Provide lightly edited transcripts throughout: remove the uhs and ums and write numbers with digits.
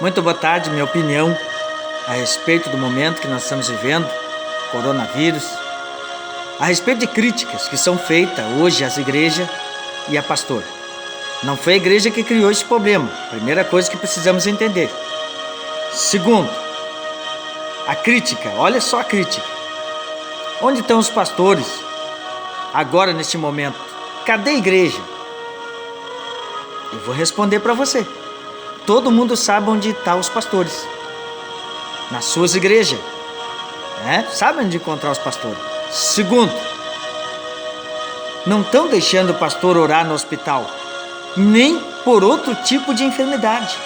Muito boa tarde. Minha opinião a respeito do momento que nós estamos vivendo, coronavírus, a respeito de críticas que são feitas hoje às igrejas e a pastor. Não foi a igreja que criou esse problema, primeira coisa que precisamos entender. Segundo, a crítica, olha só a crítica. Onde estão os pastores agora neste momento? Cadê a igreja? Eu vou responder para você. Todo mundo sabe onde estão os pastores. Nas suas igrejas. Sabe onde encontrar os pastores. Segundo, não estão deixando o pastor orar no hospital. Nem por outro tipo de enfermidade.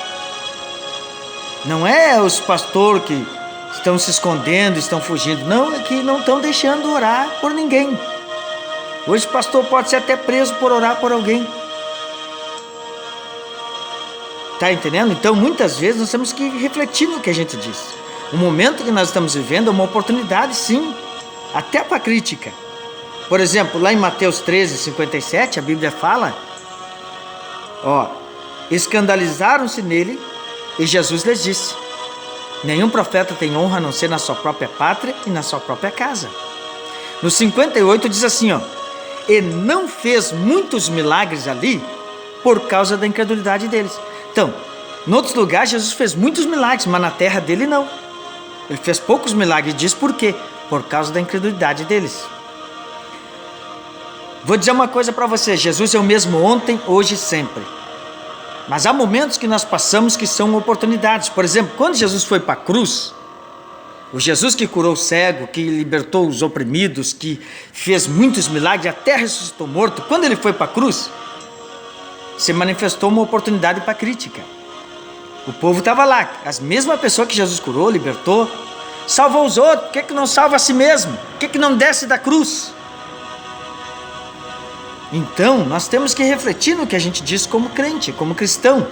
Não é os pastores que estão se escondendo, estão fugindo. Não, é que não estão deixando orar por ninguém. Hoje o pastor pode ser até preso por orar por alguém. Tá entendendo? Então, muitas vezes nós temos que refletir no que a gente diz. O momento que nós estamos vivendo é uma oportunidade, sim, até para crítica. Por exemplo, lá em Mateus 13:57, a Bíblia fala, escandalizaram-se nele e Jesus lhes disse: nenhum profeta tem honra a não ser na sua própria pátria e na sua própria casa. No 58 diz assim, e não fez muitos milagres ali por causa da incredulidade deles. Então, em outros lugares Jesus fez muitos milagres, mas na terra dele não. Ele fez poucos milagres. Diz por quê? Por causa da incredulidade deles. Vou dizer uma coisa para você. Jesus é o mesmo ontem, hoje e sempre. Mas há momentos que nós passamos que são oportunidades. Por exemplo, quando Jesus foi para a cruz, o Jesus que curou o cego, que libertou os oprimidos, que fez muitos milagres, até ressuscitou morto, quando ele foi para a cruz, se manifestou uma oportunidade para crítica. O povo estava lá, as mesmas pessoas que Jesus curou, libertou, salvou os outros. Por que não salva a si mesmo? Por que não desce da cruz? Então, nós temos que refletir no que a gente diz como crente, como cristão.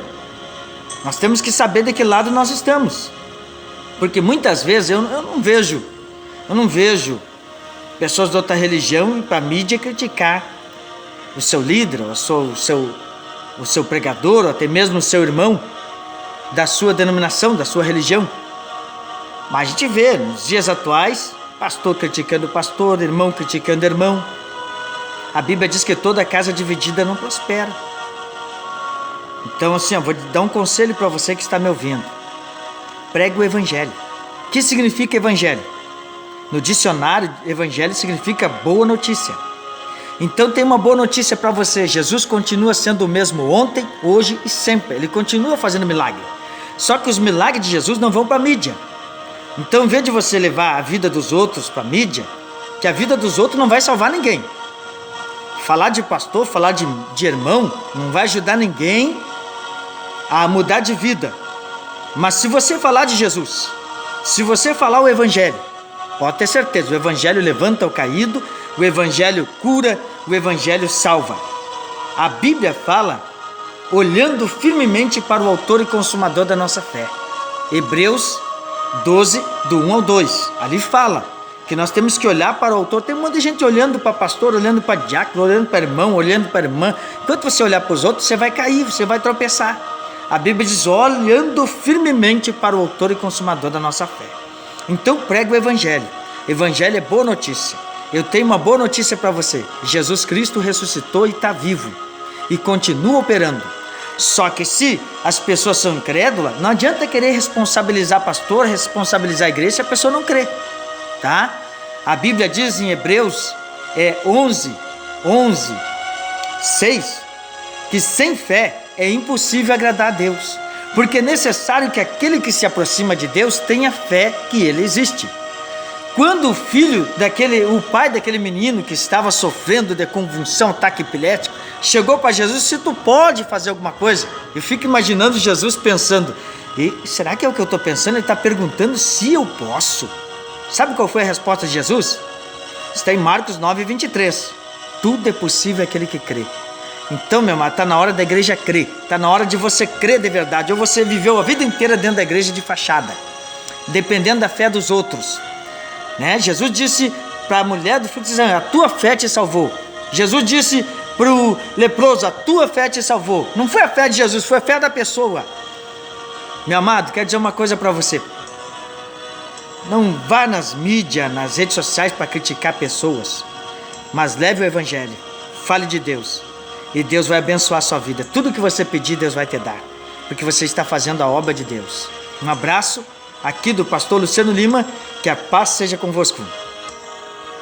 Nós temos que saber de que lado nós estamos. Porque muitas vezes eu não vejo pessoas de outra religião ir para a mídia criticar o seu líder, o seu pregador, ou até mesmo o seu irmão da sua denominação, da sua religião. Mas a gente vê nos dias atuais, pastor criticando pastor, irmão criticando irmão. A Bíblia diz que toda casa dividida não prospera. Então assim, eu vou dar um conselho para você que está me ouvindo. Pregue o evangelho. O que significa evangelho? No dicionário, evangelho significa boa notícia. Então tem uma boa notícia para você. Jesus continua sendo o mesmo ontem, hoje e sempre. Ele continua fazendo milagre. Só que os milagres de Jesus não vão para a mídia. Então, em vez de você levar a vida dos outros para a mídia, que a vida dos outros não vai salvar ninguém. Falar de pastor, falar de irmão, não vai ajudar ninguém a mudar de vida. Mas se você falar de Jesus, se você falar o evangelho, pode ter certeza, o evangelho levanta o caído, o evangelho cura, o evangelho salva. A Bíblia fala olhando firmemente para o autor e consumador da nossa fé. Hebreus 12, do 1 ao 2. Ali fala que nós temos que olhar para o autor. Tem um monte de gente olhando para pastor, olhando para diácono, olhando para irmão, olhando para irmã. Enquanto você olhar para os outros, você vai cair, você vai tropeçar. A Bíblia diz, olhando firmemente para o autor e consumador da nossa fé. Então pregue o evangelho. Evangelho é boa notícia. Eu tenho uma boa notícia para você. Jesus Cristo ressuscitou e está vivo. E continua operando. Só que se as pessoas são incrédulas, não adianta querer responsabilizar pastor, responsabilizar a igreja se a pessoa não crê. Tá? A Bíblia diz em Hebreus 6, que sem fé é impossível agradar a Deus. Porque é necessário que aquele que se aproxima de Deus tenha fé que ele existe. Quando o pai daquele menino que estava sofrendo de convulsão, ataque epilético, chegou para Jesus, se tu pode fazer alguma coisa. Eu fico imaginando Jesus pensando, será que é o que eu estou pensando? Ele está perguntando se eu posso. Sabe qual foi a resposta de Jesus? Está em Marcos 9:23. Tudo é possível àquele que crê. Então, meu amado, está na hora da igreja crer. Está na hora de você crer de verdade. Ou você viveu a vida inteira dentro da igreja de fachada, dependendo da fé dos outros. Jesus disse para a mulher do filho de Israel, a tua fé te salvou. Jesus disse para o leproso, a tua fé te salvou. Não foi a fé de Jesus, foi a fé da pessoa. Meu amado, quero dizer uma coisa para você. Não vá nas mídias, nas redes sociais para criticar pessoas, mas leve o evangelho, fale de Deus e Deus vai abençoar a sua vida. Tudo que você pedir, Deus vai te dar, porque você está fazendo a obra de Deus. Um abraço aqui do pastor Luciano Lima, que a paz seja convosco.